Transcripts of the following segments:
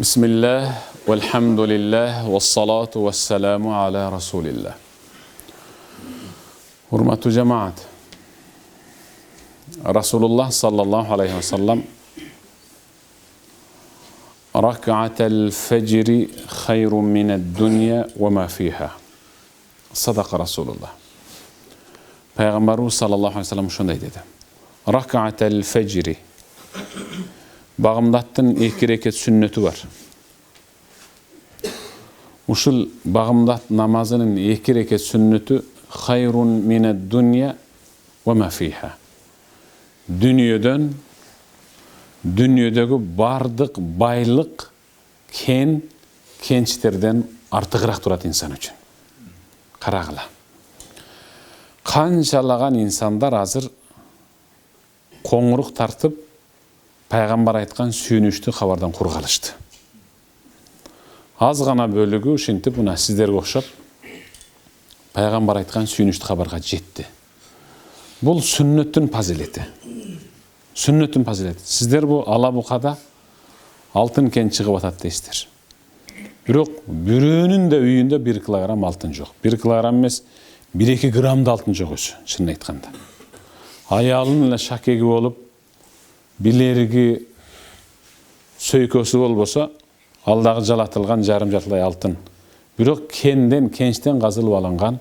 Bismillah, velhamdülillah, ve salatu ve selamu ala Resulillah. Hurmatlı cemaat, Resulullah sallallahu aleyhi ve sellem rak'atel fecri hayrun mined dünya ve ma fiha. Sadaka Resulullah. Peygamberimiz sallallahu aleyhi ve sellem şunday dedi. Rak'atel fecri. Bağımdattın 2 reket sünneti var. Uşul bağımdat namazının 2 reket sünneti hayrun mined dünya ve ma fiha. Dünyadagi bardık baylık kençlerden artıqıрақ turat insan üçün. Qaragıla. Qanşalagan insanlar hazır qoңuruq tartıp Peygamber aytkan sүйүнүштүү xabardan құр қалышты. Az gana bölügü ушинтип мына сиздерге окшоп Peygamber aytkan sүйүнүштүү xabarга жетти. Бул сүннөттүн фазилети. Сүннөттүн фазилети. Сиздер бу алабукада алтын кен чыгып атат дейсиздер. Бирок бирөөнүн да үйүндө 1 килограмм алтын жок. 1 килограмм эмес, 1-2 грамм да алтын жок өзү, чынын айтканда. Аялын эле шакеги болуп, билерги сөйкөсү болбосо, алдагы жалатылган жарым жартылай алтын. Бирок кенчтен казылып алынган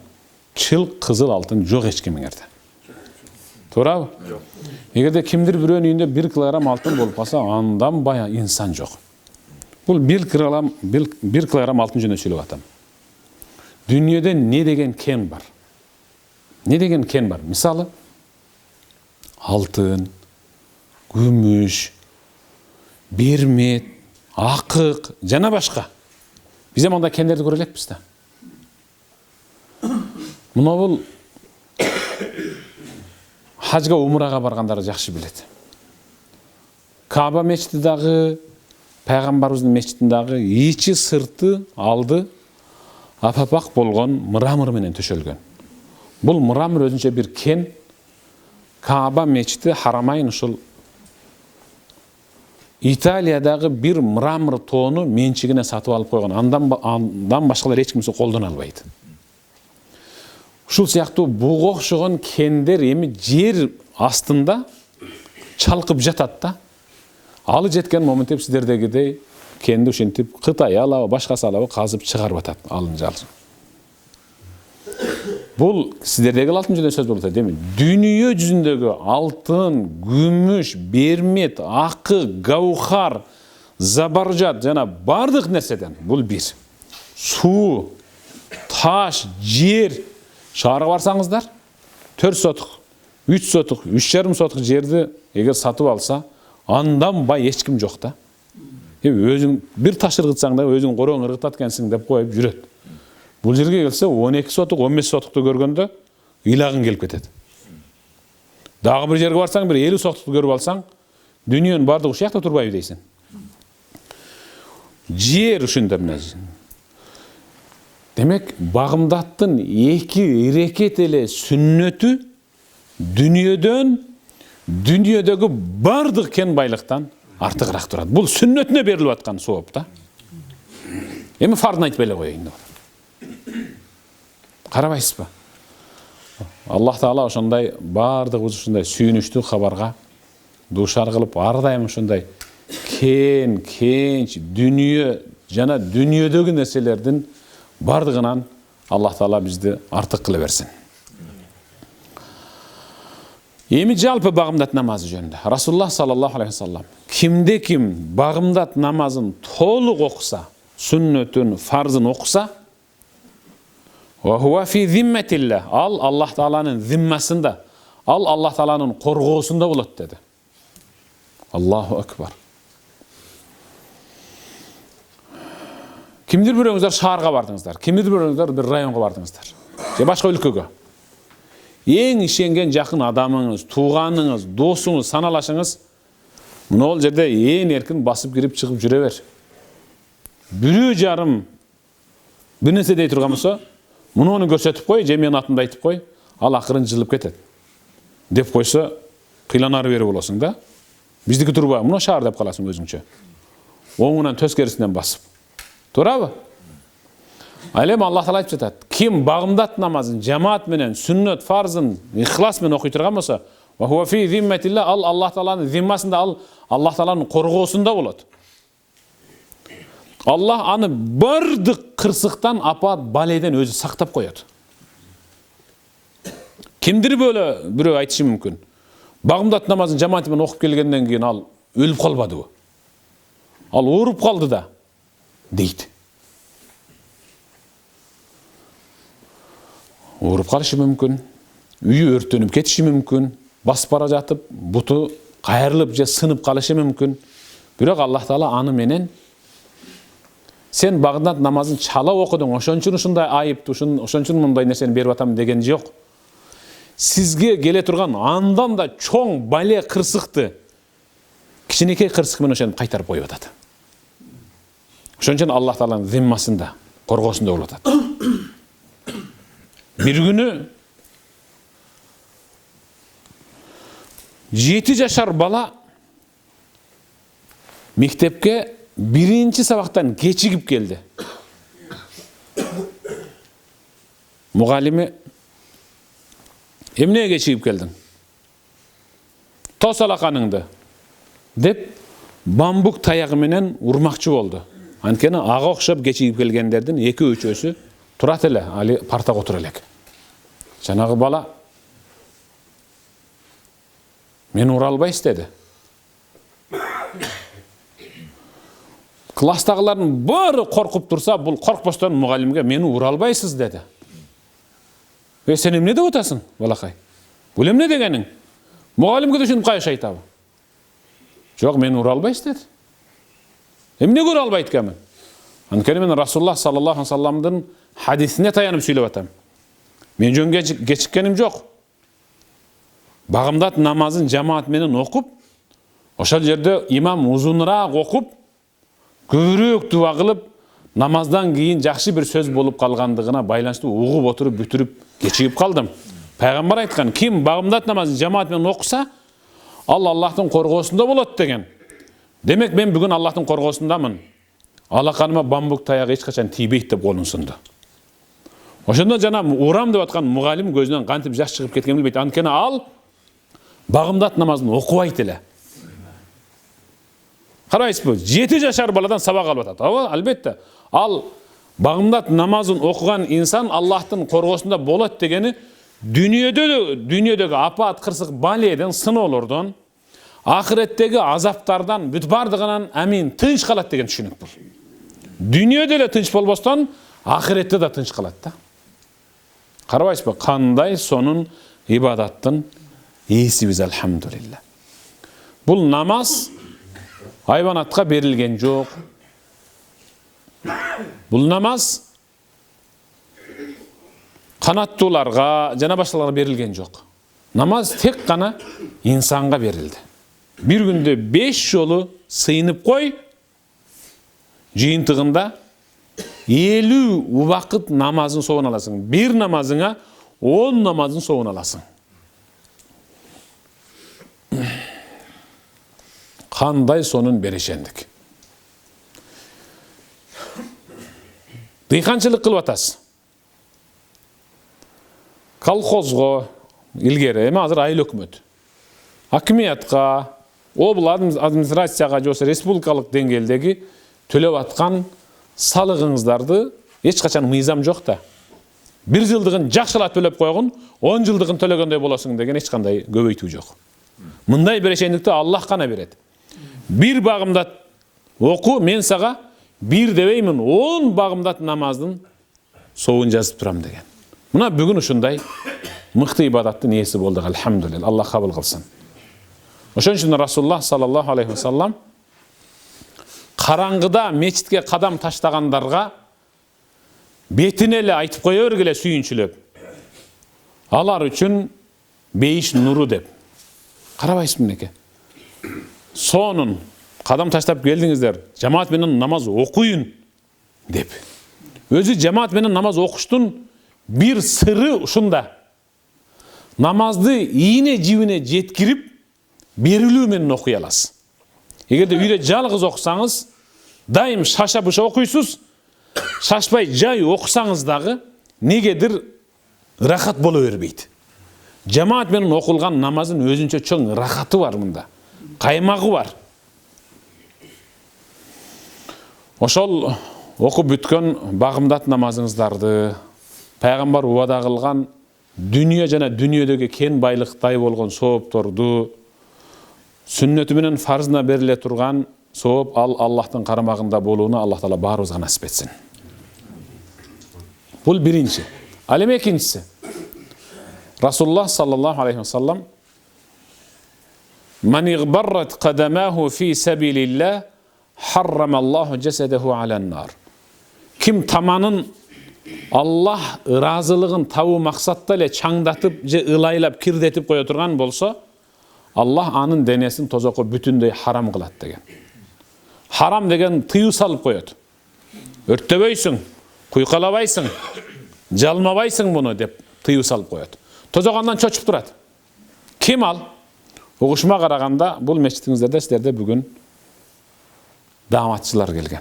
чыл кызыл алтын жок эч кимиңерде. Туурабы? Жок. Эгерде кимдир бирөөнүн үйүндө 1 килограмм алтын болуп калса, андан бая инсан жок. Бул 1 килограмм алтын жөнүндө сүйлөп атам. Дүйнөдө не деген кен бар? Не деген кен бар? Мисалы, алтын, күмүш, бермет, акык, жана башка. Биз мында кендерди көрө элекпиз да. Мына бул хажга умрага баргандар жакшы билет. Кааба мечитидагы, Пайгамбарыбыздын мечитиндагы ичи сырты алды апапак болгон мрамор менен төшөлгөн. Бул мрамор өзүнчө бир кен. Кааба мечити Харамайн ушул Италиядагы бир мрамор тоону менчигине сатып алып койгон. Андан башкалар эч кимсе колдоно албайт. Ушул сыяктуу буга окшогон кендер эми жер астында чалкып жатат да. Алы жеткен моментте сиздердегидей кенди ушинтип Кытай алабы, башкасы алабы казып чыгарып атат алын жалсын. Бул сиздердеги алтын жөнүндө сөз болуп атат, эми дүйнө жүзүндөгү алтын, күмүш, бермет, акы, гаухар, забаржат жана бардык нерседен бул бир. Суу, таш, жер. Шаарга барсаңыздар, 4 сотук, 3 сотук, 3,5 сотук жерди эгер сатып алса, андан бай эч ким жок да. Өзүң бир таш ыргытсаң да өзүң короң ыргытат экенсиң деп коюп жүрөт. Бул жерге келсе 12 сотук, 15 сотукту көргөндө ыйлагың келип кетет. Дагы бир жерге барсаң, бир 50 сотукту көрүп алсаң, дүйнөнүн бардыгы ушул жакта турбайбы дейсиң. Жер ушунда эмне? Демек, багымдаттын 2 рекет эле сүннөтү дүйнөдөгү бардык кен байлыктан артыгыраак турат. Бул сүннөтүнө берилип аткан сооп да. Эми фардын айтып эле коеюн деп. Карабайсызбы? Аллах Таала ошондой бардыгыбыз ушундай сүйүнүчтүү кабарга дуушар кылып, ар дайым ушундай кенч дүйнө жана дүйнөдөгү нерселердин бардыгынан Аллах Таала бизди артык кыла берсин. Эми жалпы багымдат намазы жөнүндө Расулуллах саллаллаху алейхи ва саллям кимде ким багымдат намазын толук окуса, сүннөтүн, фарзын окуса, ва хува фи зимматилла, ал Аллах Тааланын зиммасында, ал Аллах Тааланын коргоосунда болот деди. Аллаху акбар. Кимдир бирөөңүздөр шаарга бардыңыздар, кимдир бирөөңүздөр бир районго бардыңыздар, же башка өлкөгө. Эң ишенген жакын адамыңыз, тууганыңыз, досуңуз, саналашыңыз могул жерде ээн эркин басып кирип чыгып жүрө бер. Бирөө жарым бир нерсе дей турган болсо, муну көрсөтүп кой, же менин атымды айтып кой, ал акырын жылып кетет. Деп койсо, кыйланары берип болосуң да. Биздики турбай, мына шаар деп каласың өзүңчө. оңынан төскерісінен басып. Турабы? Ал эми Аллах Таала айтып жатат: ким багымдат намазын жамаат менен, сүннөт фарзын ихлас менен окуй турган болсо, ва хува фи зимматилла, ал Аллах Тааланын зиммасында, ал Аллах Тааланын коргоосунда болот. Аллах аны бардык кырсыктан, апат, баледен өзү сактап коет. Кимдир бирөө айтышы мүмкүн: багымдат намазын жамаат менен окуп келгенден кийин ал өлүп калбадыбы? Ал ооруп калды да дейт. Ооруп калышы мүмкүн, үйү өртөнүп кетиши мүмкүн, басып бара жатып буту кайрылып же сынып калышы мүмкүн. Бирок Аллах Таала аны менен сен багымдат намазын чала окудуң, ошон үчүн ушундай айыпты, ошон үчүн мындай нерсени берип атам деген жок. Сизге келе турган андан да чоң бале кырсыкты кичинекей кырсык менен ошентип кайтарып коюп атат. Ошон үчүн Аллах Тааланын зиммасында, коргоосунда болуп атат. Bir günü 7 жашар бала мектепке биринчи сабактан кечигип келди. Мугалими: эмне кечигип келдиң? Тос алаканыңды деп бамбук таягы менен урмакчы болду. Анткени ага окшоп кечигип келгендердин 2-3өсү турат эле, али партага отура элек. Жанагы бала: мен ура албайсыз деди. Класстагылардын баары коркуп турса, бул коркпостон мугалимге: мени ура албайсыз деди. Сен эмне деп атасың, балакай? Бул эмне дегениң? Мугалимге да ушинтип кайыш айтабы? Жок, мени ура албайсыз деди. Эмнеге ура албайт экенмин? Анткени мен Расулуллах саллаллаху алейхи ва салламдын хадисине таянып сүйлөп атам. Мен жөн кечиккеним жок. Багымдат намазын жамаат менен окуп, ошол жерде имам узунураак окуп, көбүрөөк дуа кылып, намаздан кийин жакшы бир сөз болуп калгандыгына байланыштуу угуп отуруп бүтүрүп кечигип калдым. Пайгамбар айткан: ким багымдат намазын жамаат менен окуса, ал Аллахтын коргоосунда болот деген. Демек мен бүгүн Аллахтын коргоосундамын. Алаканыма бамбук таягы эч качан тийбейт деп колун сунду. Ошондо жана урам деп аткан мугалим көзүнөн кантип жаш чыгып кеткенин билбейт. Анткени ал багымдат намазын окубайт эле. Карайсызбы? 7 жашар баладан сабак алып атат. Албетте. Ал багымдат намазын окуган инсан Аллахтын коргоосунда болот дегени дүйнөдөгү апат, кырсык, баледен, сыноолордон, ахиреттеги азаптардан бүт бардыгынан амин тынч калат деген түшүнүк бул. Дүйнөдө эле тынч болбостон, ахиретте да тынч калат да. Карабайсызбы? Кандай сонун ибадаттын ээси биз, алхамдулилла. Бул намаз айбанатка берилген жок. Бул намаз канаттууларга жана башкаларга берилген жок. Намаз тек гана инсанга берилди. Bir günde 5 жолу сыйынып кой, жыйынтыгында 50 убакыт намазын соон аласың. Bir намазыңа 10 намазын соон аласың. Кандай сонун берешендик. Дыйканчылык кылып атасыз. Колхозго илгери, эми азыр айыл өкмөт. Акимиятка, обул администрацияга же республикалык деңгээлдеги төлөп аткан салыгыңыздарды эч качан мыйзам жок да. 1 жылдыгын жакшылап төлөп койгон, 10 жылдыгын төлөгөндөй болосуң деген эч кандай көбөйтүү жок. Мындай берешендикти Аллах гана берет. Bir багымдат оку, мен сага 1 дебеймин, 10 багымдат намаздын соун жазып турам деген. Мына бүгүн ушундай мыкты ибадаттын ээси болдук, алхамдулилла. Аллах кабыл кылсын. Ошон үчүн Расулуллах саллаллаху алейхи ва саллам караңгыда мечитке кадам таштагандарга бетине эле айтып кое бергиле сүйүнчүлөп. Алар үчүн бейиш нуру деп. Карабайсыз мынеке. Сонун кадам таштап келдиңиздер, жамаат менен намаз окуйун деп. Өзү жамаат менен намаз окуштун бир сыры ушунда. Намазды ийне жибине жеткирип берилүү менен окуй аласыз. Эгерде үйдө жалгыз окусаңыз, Дайым шаша-бұша оқисыз, шашпай жай оқысаңыз дағы негедір рахат бола бербейді. Жамаат менен оқылған намазын өзінше чоң рахаты бар мұнда, қаймағы бар. Ошол оқып бүткөн бағымдат намазыңыздарды, пайғамбар уада қылған дүние жана дүниедегі кен байлықтай болған соопторду, сүннеті менен фарзына беріле тұрған сооп ал Аллахтың қарамағында болуына Аллах Таала барыбызга насип етсин. Бұл биринчи. Ал эми экинчиси. Расулуллах саллаллаху алейхи ва саллам «Ман игбаррат қадамаху фи сабилиллах харрама Аллаху жасадаху алан нар». Ким таманын Аллах разылығын табу мақсатта эле чаңдатып же ылайлап кирдетип кое турган болсо, Аллах анын денесин тозокко бүтүндөй харам кылат деген. Харам деген тыюу салып коет. Өрттөбөйсүң, куйкалабайсың, жалмабайсың буну деп тыюу салып коет. Тозогандан чочуп турат. Ким ал? Угушума караганда бул мечитиңиздерде силерде бүгүн дааматчылар келген.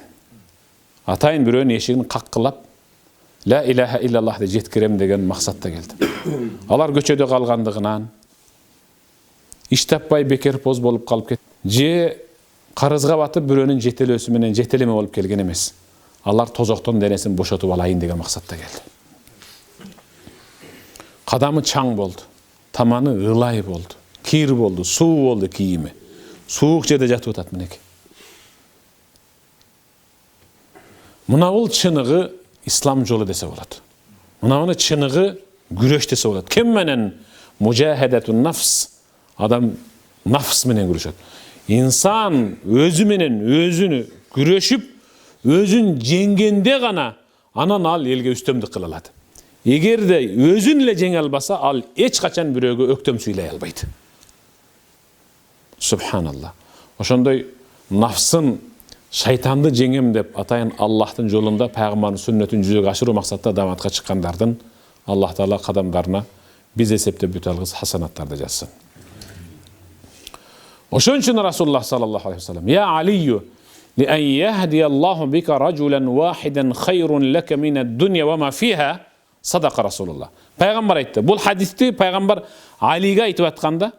Атайын бирөөнүн эшигин каккылап, ла илаха иллаллах деп жеткирем деген максатта келди. Алар көчөдө калгандыгынан, иш таппай бекер поз болуп калып кетти. Же карызга батып бирөөнүн жетелөөсү менен жетелеме болуп келген эмес. Алар тозоктон денесин бошотуп алайын деген максатта келди. Кадамы чаң болду, таманы ылай болду, кир болду, суу болду кийими. Суук жерде жатып атат минеки. Мына бул чыныгы ислам жолу десе болот. Мына чыныгы күрөш десе болот. Ким менен мужахадатун нафс, адам нафс менен күрөшөт. Инсан өзү менен өзүнү күрөшүп, өзүн жеңгенде гана анан ал элге үстөмдүк кыла алат. Эгерде өзүн эле жеңе албаса, ал эч качан бирөөгө өктөм сүйлөй албайт. Субханалла. Ошондой нафсын, шайтанды жеңем деп атайын Аллахтын жолунда пайгамбардын сүннөтүн жүзөгө ашыруу максатта дааматка чыккандардын Аллах Таала кадамдарына биз эсептеп бүт алгыс хасанаттарды жазсын. Ошон үчүн Расулуллах саллаллаху алейхи ва саллям: «Я Алию, ли ан яхдия Аллаху бика раджулан вахидан хайрун лака минад дунья ва ма фиха». Садака Расулуллах. Пайгамбар айтты. Бул хадисти пайгамбар Алиге айтып атканда,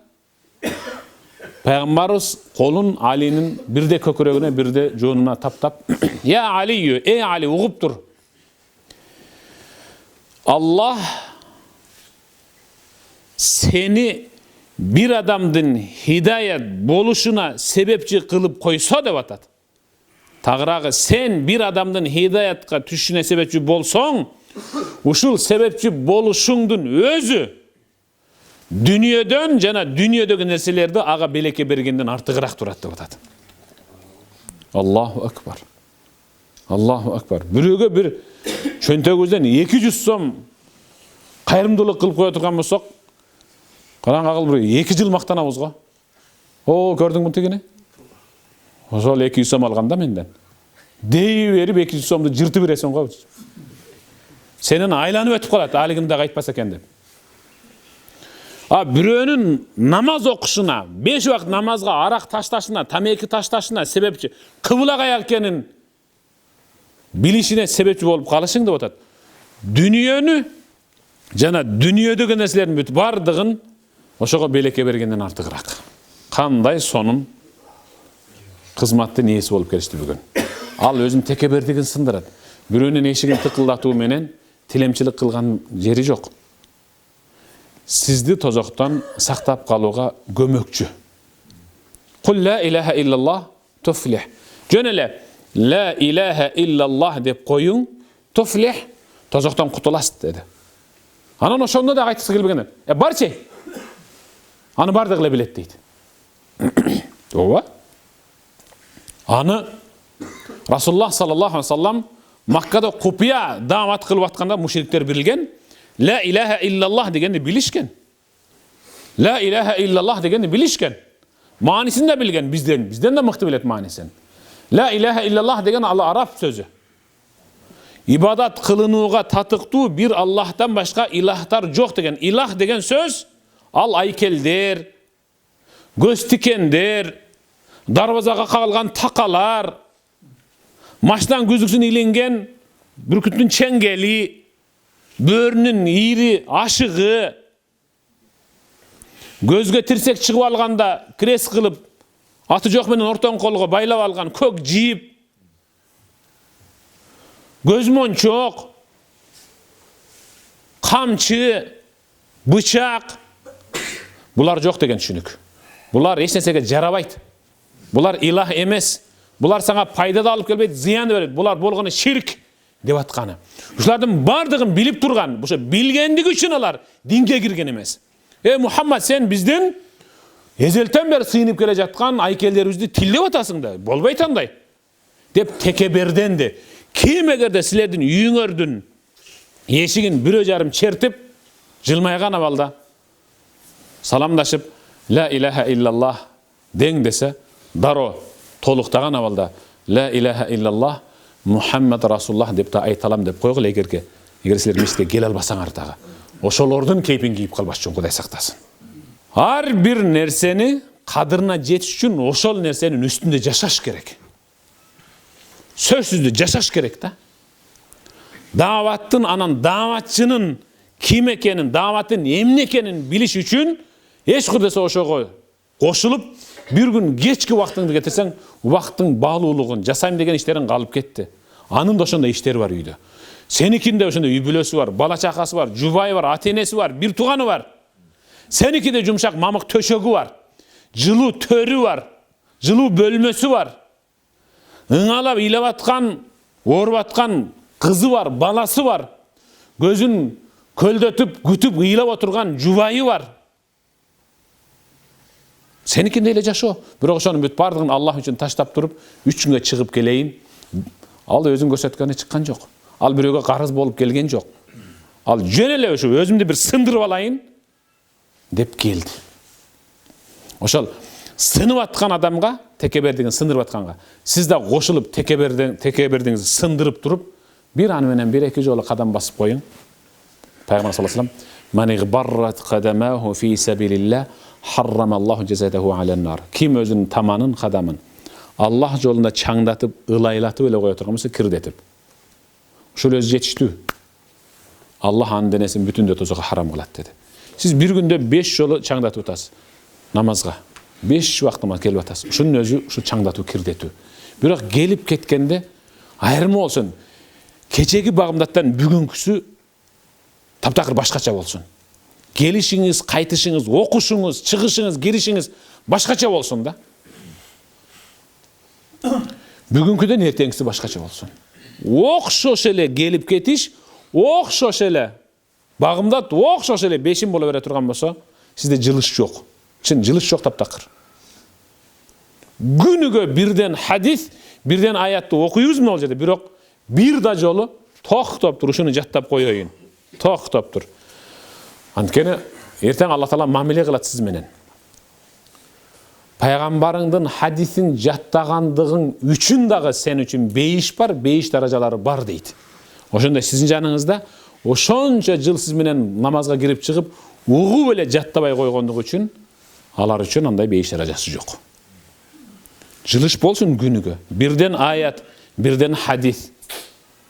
пайгамбарыбыз колун Алинин бирде көкүрөгүнө, бирде жонуна таптап: «Я Алию, эй Али, угуп тур. Аллах сени bir адамдын хидаят болушуна себепчи кылып койсо деп атат. Тагыраагы сен bir адамдын хидаятка түшүнө себепчи болсоң, ушул себепчи болушуңдун өзү дүниеден жана дүниедегі нерселерди ага белекке бергенден артыгыраак турат деп атат. Аллаху акбар. Аллаху акбар. Бирөөгө бир чөнтөгүбүздөн 200 сом кайрымдуулук кылып кое турган болсок, караңгы кылып 2 жыл мактанабыз го. О, көрдүңбү тигини? Ошол 200 сом алганда менден. Дей берип 200 сомду жыртып бересиң го. Сенин айланып өтүп калат, алигим да айтпаса экен деп. Бирөөнүн намаз окушуна, 5 убакыт намазга арак ташташына, тамеки ташташына себепчи, кыбылак аяк экенин билишине себепчи болуп калышың деп атат. Дүниөнү жана дүниедегі нерселердин бүт бардыгын ошого белекке бергенден артыгыраак. Кандай сонун кызматтын ээси болуп келишти бүгүн. Ал өзүн текебердигин сындырат. Бирөөнүн эшигин тыкылдатуу менен тилемчилик кылган жери жок. Сизди тозоктон сактап калууга көмөкчү. Кул ла илаха иллаллах туфлих. Жөн эле ла илаха иллаллах деп коюң, туфлих, тозоктон кутуласыз деди. Анан ошондо да айтысы келбеген. Барчы. Аны бардыгы эле билет дейт. Ооба. Аны Расулуллах саллаллаху алейхи ва саллам Маккада купуя даамат кылып атканда мушриктер билген, ла илаха иллаллах дегенди билишкен. Ла илаха иллаллах дегенди билишкен. Маанисин да билген бизден да мыкты билет маанисин. Ла илаха иллаллах деген ал араб сөзү. Ибадат кылынууга татыктуу бир Аллахтан башка илахтар жок деген. Илах деген сөз ал айкелдер, көз тикендер, дарбазага кагылган такалар, Maçtan gözüksün ilengen, bürküttün çengeli, böğrünün iri, aşığı, gözge tirsek çıkıp alganda kres kılıp, atı жоқ менен ортон kolga baylap algan kök jiyip, gözmonçok, kamçı, bıçak, bular жоқ деген түшүнүк. Bular eç nersege jarabayt. Bular ilah emes. Bular sana payda da alıp kelbeyt, ziyan da berет. Bular bolgаны şirk деп atkаны. Uşlardын bardыгын bilip turgan, uşa bilgendigi üçün alar dinge girgen emes. Muhammed sen bizden ezelten beri sıyınıp gele жатқан айкелдерибизди тилдеп атасың да, болбойт андай. Деп tekebirden de kim egerde силердин үйүңөрдүн эшигин бирөө жарым чертип, жылмайган абалда саламдашып, ла илаха иллаллах дең десе, даро толуктаган абалда ла илаха иллаллах Muhammed Rasulullah деп та айталам деп койгула эгер силер мешитке келе албасаңар дагы. Ошолордун кейпин кийип калбаш үчүн Кудай сактасын. Ар бир нерсени кадырына жетиш үчүн ошол нерсенин үстүндө жашаш керек. Сөзсүздү жашаш керек да. Даваттын анан даватчынын ким экенин, даваттын эмне экенин билиш үчүн эч кудесе ошого кошулуп, bir gün geçki vaktini getirsen, vaktin bağlılığın, жасайм деген işlerin kalıp gitti. Anın da ошондой işleri var үйde. Senikinde ошондой үй бүлөсү бар, бала чакасы бар, жубайы бар, ата-энеси бар, bir туғаны бар. Senikinde жумшак мамык төшөгү бар, жылуу төрү бар, жылуу бөлмөсү бар. Ыңалап ыйлап аткан, ооруп аткан кызы бар, баласы бар. Көзүн көлдөтүп, күтүп ыйлап отурган жубайы бар. Senikinde ele жашоо. Бирок ошонун бүт бардыгын Аллах үчүн таштап туруп, 3 күнгө чыгып келейин. Ал өзүн көрсөткөнү чыккан жок. Ал бирөөгө карыз болуп келген жок. Ал жөн эле ошо өзүмдү бир сындырып алайын деп келди. Ошол сынып аткан адамга, текебердигин сындырып атканга, сиз да кошулуп текебердиңизди сындырып туруп, бир аны менен бир эки жолу кадам басып коюң. Пайгамбар саллаллаху алейхи ва саллям, "Ман игбаррат кадамаху фи сабилилlah harramallahu cezadehu alennar." Kim özünün tamanın, kadamın Allah yolunda çаңdatıp, ılaylatıp öyle koya oturgan bolsa kirdetip. Şöyle öz yetiştü. Allah anın denesin bütün de tozuğa haram kılat dedi. Siz bir günde 5 yolu çаңdatıp otasız. Namazga. 5 vaktama gelip otasız. Şunun özü şu çаңdatıp kirdetü. Biroq gelip ketkende ayırma olsun. Keçegi bağımdattan bugünküsü taptakır başkaça olsun. Gelişiniz, kaytışınız, okuşunuz, çıkışınız, girişiniz başkaça olsun da. Bugünküden ertengisi başkaça olsun. Okşoş ele gelip ketiş, okşoş ele bağımdat, okşoş ele beşin bola bere turgan bolsa, sizde jılış yok. Çın jılış yok taptakır. Günüge birden hadis, birden ayatты okuyuz mu olacak? Biroq bir da jolu toktop tur, şunu jattap koyoyun. Toktop tur. Antkeni erten Allah Taala mamile kılat siz menen. Peygambarыңдын hadisин jattagandыгың üçün dagı sen üçün beyiş var, beyiş darajalары бар deydi. Oşonda sizin janыңızda oşonça jıl siz menen namazga girip çıkıp uğu bile jattabay koygondugu üçün alar üçün андай beyiş darajасы жок. Jılış bolsun günüge. Birden ayat, birden hadis.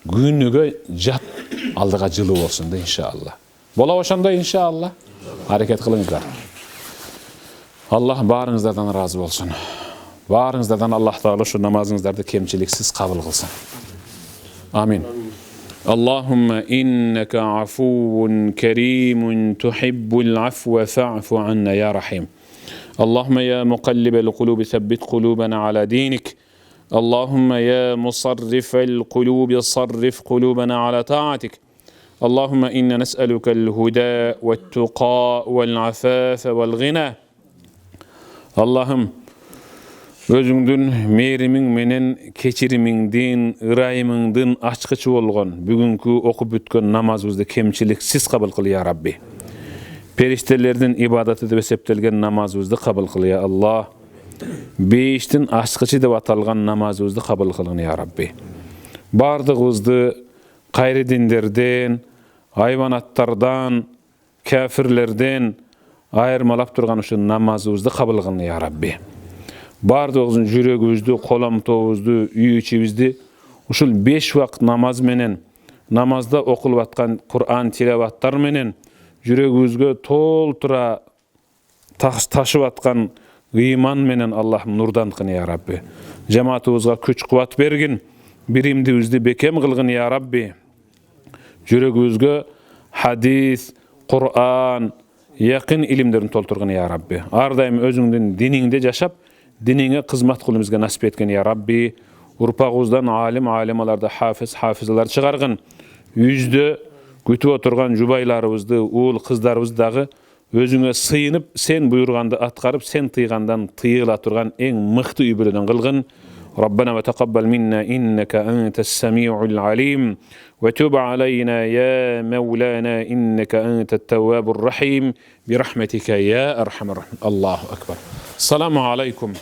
Günüge jat aldıga jılı bolsun da inşallah. Bola oşonda inşallah. Hareket kılыңızlar. Allah barыңızlardan razı olsun. Barыңızlardan Allah Taala şu namazınızlarda kemçiliksiz kabul kılsın. Amin. Allahümme inneke afuvun kerimun tuhibbul afwe fa'fu anna ya rahim. Allahümme ya muqallibel kulubi thabbit kulubana ala dinik. Allahümme ya musarrifel kulubi sarrif kulubana ala ta'atik. Allahümme inna nes'elukel huda ve tuqa vel afafe vel gina. Allah'ım özüңdün merimiň menen keçirimiňden, ırayımyňdan açkyçy bolgan bugünkü okup bütken namazymyzdy kemçiliksiz kabul kıl ya Rabbi. Periştelerden ibadet edip septelgen namazymyzdy kabul kıl ya Allah. Beýişden açkyçy dep atalgan namazymyzdy kabul kılın ya Rabbi. Bardygymyzdy gaýry dinlerden, hayvanatlardan, kafirlerden ayırmalap turgan uşun namazımızды kabul kılın ya Rabbi. Bardığımızın yüreğimizdi, kolamtığımızdı, üy içimizdi uşul 5 wagt namaz menen, namazda okulup atkan Kur'an tilavatlar menen yüregibizge toltura taşıp atkan iman menen Allah'ım nurdan kın ya Rabbi. Cemaatımızga küç kuvat bergin, birimdibizdi bekem kılgın ya Rabbi. Yüregibizge hadis, Kur'an, yakın ilimlerini tolturgun ya Rabbi. Ardaym özüңdün diningde yaşap, dinine kızmat kılımızga nasip etken ya Rabbi. Urpağızdan alim, alimalarda hafiz, hafizalar çıkargın. Yüzde gütüp oturgan jubaylarыбызды, uul kızlarыбызdağı özüňe sıyınıp, sen buyurgandy atkarıp, sen tıygandan tıyıla turgan en mıhtı übüleden kılgın. ربنا وتقبل منا إنك أنت السميع العليم وتب علينا يا مولانا إنك أنت التواب الرحيم برحمتك يا أرحم الراحمين. الله أكبر. السلام عليكم